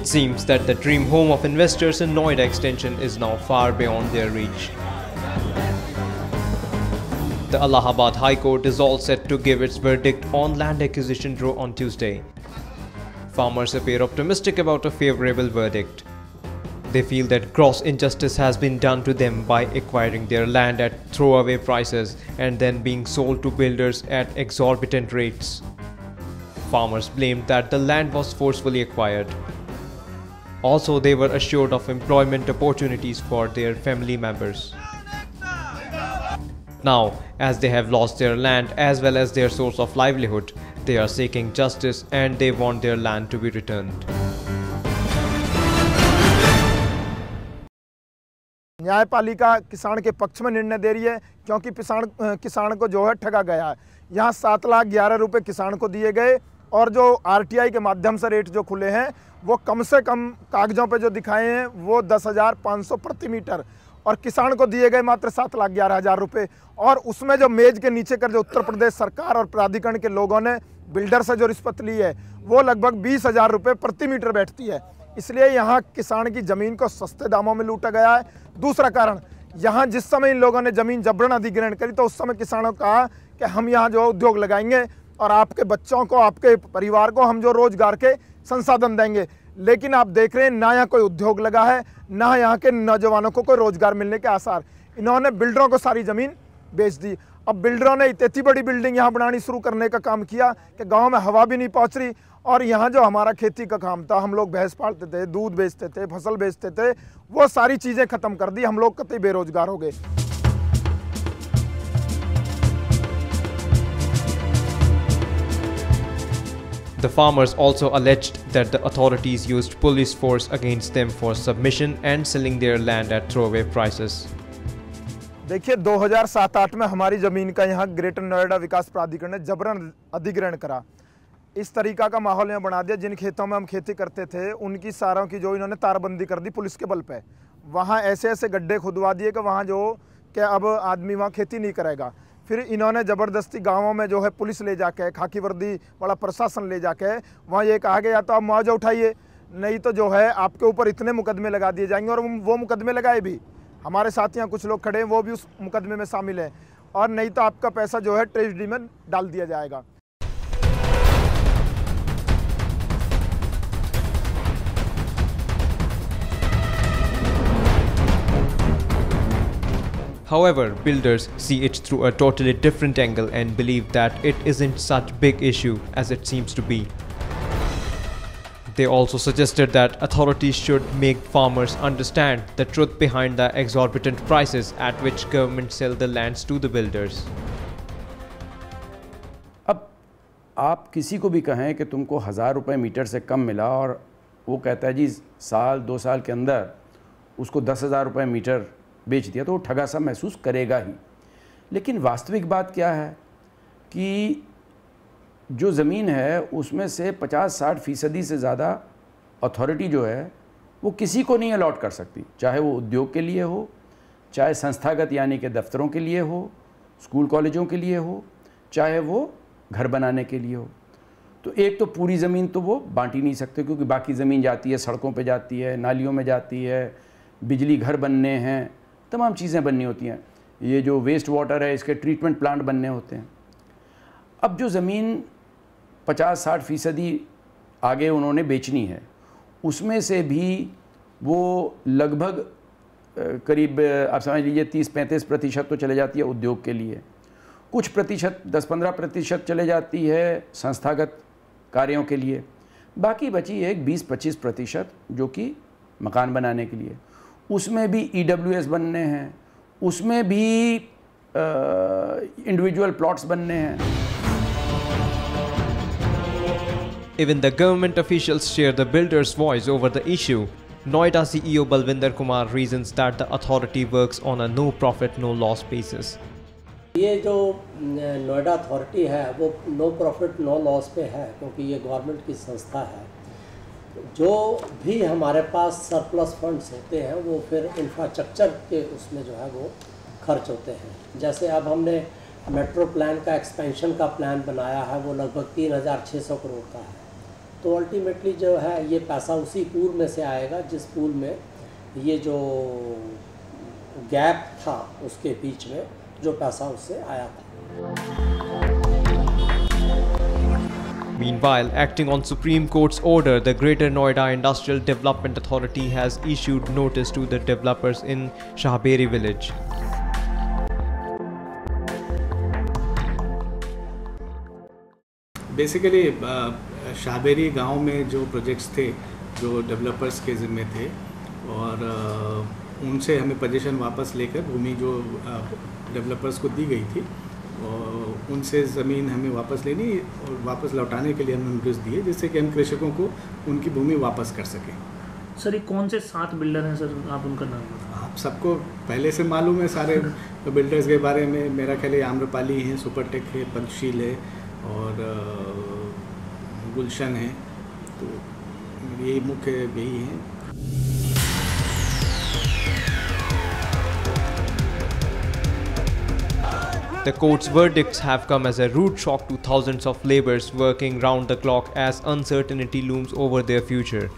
It seems that the dream home of investors in Noida Extension is now far beyond their reach. The Allahabad High Court is all set to give its verdict on land acquisition draw on Tuesday. Farmers appear optimistic about a favorable verdict. They feel that gross injustice has been done to them by acquiring their land at throwaway prices and then being sold to builders at exorbitant rates. Farmers blamed that the land was forcefully acquired. Also, they were assured of employment opportunities for their family members. Now, as they have lost their land as well as their source of livelihood, they are seeking justice and they want their land to be returned. न्यायपालिका किसान के पक्ष में निर्णय दे रही है क्योंकि किसान को जो है ठगा गया है। यहाँ 7,11,000 रुपये किसान को दिए गए और जो आरटीआई के माध्यम से रेट जो खुले हैं वो कम से कम कागज़ों पे जो दिखाए हैं वो 10,500 प्रति मीटर और किसान को दिए गए मात्र 7,11,000 रुपये। और उसमें जो मेज के नीचे कर जो उत्तर प्रदेश सरकार और प्राधिकरण के लोगों ने बिल्डर से जो रिश्वत ली है वो लगभग 20,000 रुपये प्रति मीटर बैठती है। इसलिए यहाँ किसान की ज़मीन को सस्ते दामों में लूटा गया है। दूसरा कारण, यहाँ जिस समय इन लोगों ने ज़मीन जबरन अधिग्रहण करी तो उस समय किसानों को कहा कि हम यहाँ जो उद्योग लगाएंगे और आपके बच्चों को, आपके परिवार को हम जो रोजगार के संसाधन देंगे। लेकिन आप देख रहे हैं ना यहाँ कोई उद्योग लगा है, ना यहाँ के नौजवानों को कोई रोजगार मिलने के आसार। इन्होंने बिल्डरों को सारी ज़मीन बेच दी। अब बिल्डरों ने इतनी बड़ी बिल्डिंग यहाँ बनानी शुरू करने का काम किया कि गांव में हवा भी नहीं पहुँच रही। और यहाँ जो हमारा खेती का काम था, हम लोग भैंस पालते थे, दूध बेचते थे, फसल बेचते थे, वो सारी चीज़ें ख़त्म कर दी। हम लोग कतई बेरोजगार हो गए। The farmers also alleged that the authorities used police force against them for submission and selling their land at throwaway prices. देखिए 2007-8 में हमारी ज़मीन का यहाँ ग्रेटर नोएडा विकास प्राधिकरण ने जबरन अधिग्रहण करा। इस तरीका का माहौल यहाँ बना दिया, जिन खेतों में हम खेती करते थे उनकी सारों की जो इन्होंने तारबंदी कर दी पुलिस के बल पे। वहाँ ऐसे ऐसे गड्ढे खुदवा दिए कि वहाँ जो कि अब आदमी वहाँ खेती नहीं करेगा। फिर इन्होंने ज़बरदस्ती गांवों में जो है पुलिस ले जाके, खाकी वर्दी वाला प्रशासन ले जाके वहाँ ये कहा गया या तो आप मुआवजा उठाइए, नहीं तो जो है आपके ऊपर इतने मुकदमे लगा दिए जाएंगे। और वो मुकदमे लगाए भी। हमारे साथ यहाँ कुछ लोग खड़े हैं, वो भी उस मुकदमे में शामिल हैं। और नहीं तो आपका पैसा जो है ट्रेजरी में डाल दिया जाएगा। However, builders see it through a totally different angle and believe that it isn't such big issue as it seems to be. They also suggested that authorities should make farmers understand the truth behind the exorbitant prices at which government sell the lands to the builders. अब आप किसी को भी कहें कि तुमको 1,000 रुपये metre से कम मिला और वो कहता है जी साल 2 साल के अंदर उसको 10,000 रुपये मीटर बेच दिया, तो वो ठगा सा महसूस करेगा ही। लेकिन वास्तविक बात क्या है कि जो ज़मीन है उसमें से 50-60% से ज़्यादा अथॉरिटी जो है वो किसी को नहीं अलॉट कर सकती, चाहे वो उद्योग के लिए हो, चाहे संस्थागत यानी कि दफ्तरों के लिए हो, स्कूल कॉलेजों के लिए हो, चाहे वो घर बनाने के लिए हो। तो एक तो पूरी ज़मीन तो वो बांट ही नहीं सकते क्योंकि बाकी ज़मीन जाती है सड़कों पे जाती है, नालियों में जाती है, बिजली घर बनने हैं, तमाम चीज़ें बननी होती हैं। ये जो वेस्ट वाटर है इसके ट्रीटमेंट प्लांट बनने होते हैं। अब जो ज़मीन 50-60% आगे उन्होंने बेचनी है उसमें से भी वो लगभग करीब आप समझ लीजिए 30-35% तो चले जाती है उद्योग के लिए, कुछ प्रतिशत 10-15% चले जाती है संस्थागत कार्यों के लिए, बाकी बची एक 20-25% जो कि मकान बनाने के लिए। उसमें भी EWS बनने हैं, उसमें भी इंडिविजुअल प्लॉट्स बनने हैं। Even the government officials share the builders' voice over the issue. Noida CEO Balwinder Kumar reasons that the authority works on a no profit no loss basis. ये जो नोएडा अथॉरिटी है वो नो प्रॉफिट नो लॉस पे है क्योंकि ये government की संस्था है। जो भी हमारे पास सरप्लस फंड्स होते हैं वो फिर इंफ्रास्ट्रक्चर के उसमें जो है वो खर्च होते हैं। जैसे अब हमने मेट्रो प्लान का एक्सपेंशन का प्लान बनाया है, वो लगभग 3,600 करोड़ का है। तो अल्टीमेटली जो है ये पैसा उसी पूल में से आएगा जिस पूल में ये जो गैप था उसके बीच में जो पैसा उससे आया था। Meanwhile, acting on Supreme Court's order, the Greater Noida Industrial Development Authority has issued notice to the developers in Shahberi village. Basically Shahberi गांव में जो प्रोजेक्ट्स थे जो डेवलपर्स के ज़िम्मे थे और उनसे हमें पोजीशन वापस लेकर भूमि जो डेवलपर्स को दी गई थी और उनसे ज़मीन हमें वापस लेनी और वापस लौटाने के लिए हमने नोटिस दिए जिससे कि हम कृषकों को उनकी भूमि वापस कर सकें। सर ये कौन से 7 बिल्डर हैं सर, आप उनका नाम बताएं। आप सबको पहले से मालूम है सारे बिल्डर्स के बारे में। मेरा ख्याल है आम्रपाली हैं, सुपरटेक है, पंचशील है और गुलशन है, तो यही मुख्य यही हैं। The court's verdicts have come as a rude shock to thousands of laborers working round the clock as uncertainty looms over their future.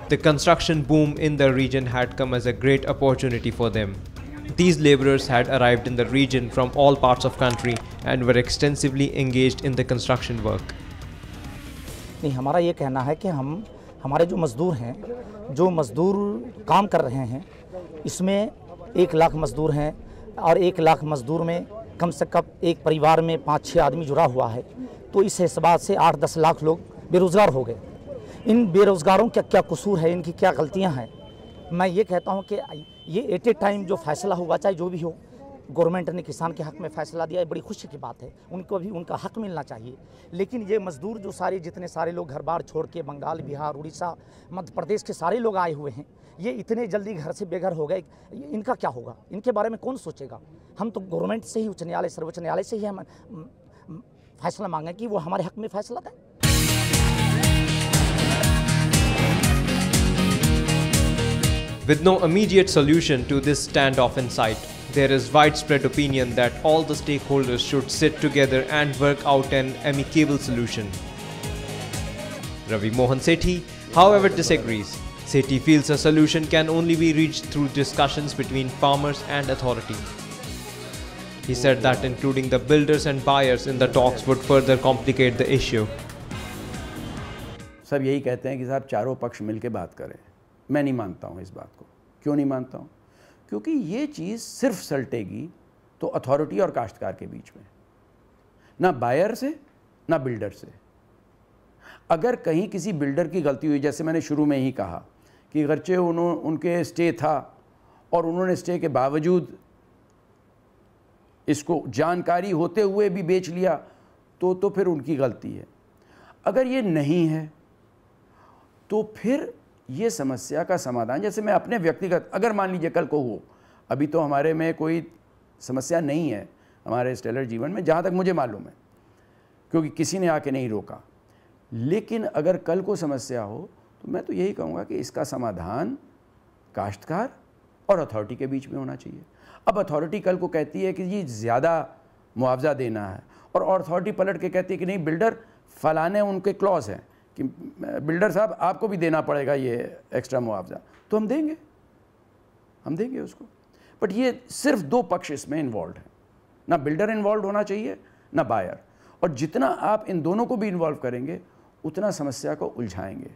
The construction boom in the region had come as a great opportunity for them. These laborers had arrived in the region from all parts of country and were extensively engaged in the construction work. नहीं, हमारा ये कहना है कि हमारे जो मज़दूर हैं, जो मज़दूर काम कर रहे हैं, इसमें 1 लाख मज़दूर हैं और 1 लाख मज़दूर में कम से कम एक परिवार में 5-6 आदमी जुड़ा हुआ है, तो इस हिसाब से 8-10 लाख लोग बेरोज़गार हो गए। इन बेरोज़गारों का क्या कसूर है, इनकी क्या गलतियां हैं? मैं ये कहता हूं कि ये एट ए टाइम जो फैसला हुआ, चाहे जो भी हो, गवर्नमेंट ने किसान के हक़ में फ़ैसला दिया है, बड़ी खुशी की बात है, उनको भी उनका हक़ मिलना चाहिए। लेकिन ये मज़दूर जो सारे जितने सारे लोग घर बार छोड़ के बंगाल, बिहार, उड़ीसा, मध्य प्रदेश के सारे लोग आए हुए हैं, ये इतने जल्दी घर से बेघर हो गए, इनका क्या होगा? इनके बारे में कौन सोचेगा? हम तो गवर्नमेंट से ही, उच्च न्यायालय, सर्वोच्च न्यायालय से ही हम फैसला मांगें कि वो हमारे हक़ में फ़ैसला दें। With no immediate solution to this standoff in sight, there is widespread opinion that all the stakeholders should sit together and work out an amicable solution. Ravi Mohan Sethi, however, disagrees. Sethi feels a solution can only be reached through discussions between farmers and authority. He said that including the builders and buyers in the talks would further complicate the issue. सब यही कहते हैं कि साहब चारों पक्ष मिलकर बात करें। मैं नहीं मानता हूँ इस बात को। क्यों नहीं मानता हूँ? क्योंकि ये चीज़ सिर्फ सलटेगी तो अथॉरिटी और काश्तकार के बीच में, ना बायर से ना बिल्डर से। अगर कहीं किसी बिल्डर की गलती हुई, जैसे मैंने शुरू में ही कहा कि अगरचे उनके स्टे था और उन्होंने स्टे के बावजूद इसको जानकारी होते हुए भी बेच लिया, तो फिर उनकी गलती है। अगर ये नहीं है तो फिर ये समस्या का समाधान, जैसे मैं अपने व्यक्तिगत, अगर मान लीजिए कल को हो, अभी तो हमारे में कोई समस्या नहीं है हमारे स्टेलर जीवन में, जहाँ तक मुझे मालूम है, क्योंकि किसी ने आके नहीं रोका। लेकिन अगर कल को समस्या हो तो मैं तो यही कहूँगा कि इसका समाधान काश्तकार और अथॉरिटी के बीच में होना चाहिए। अब अथॉरिटी कल को कहती है कि जी ज़्यादा मुआवजा देना है और अथॉरिटी पलट के कहती है कि नहीं, बिल्डर फलाने उनके क्लॉज हैं कि बिल्डर साहब आपको भी देना पड़ेगा ये एक्स्ट्रा मुआवजा, तो हम देंगे उसको। बट ये सिर्फ 2 पक्ष इसमें इन्वॉल्व हैं, ना बिल्डर इन्वॉल्व होना चाहिए ना बायर, और जितना आप इन दोनों को भी इन्वॉल्व करेंगे उतना समस्या को उलझाएंगे।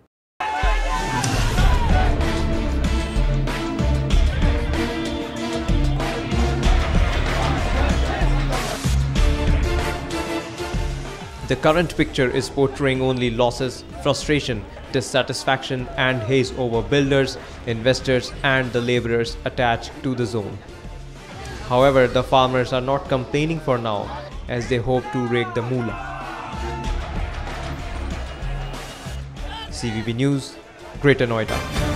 The current picture is portraying only losses, frustration, dissatisfaction and haze over builders, investors and the laborers attached to the zone. However, the farmers are not complaining for now as they hope to rake the moolah. CVB News, Greater Noida.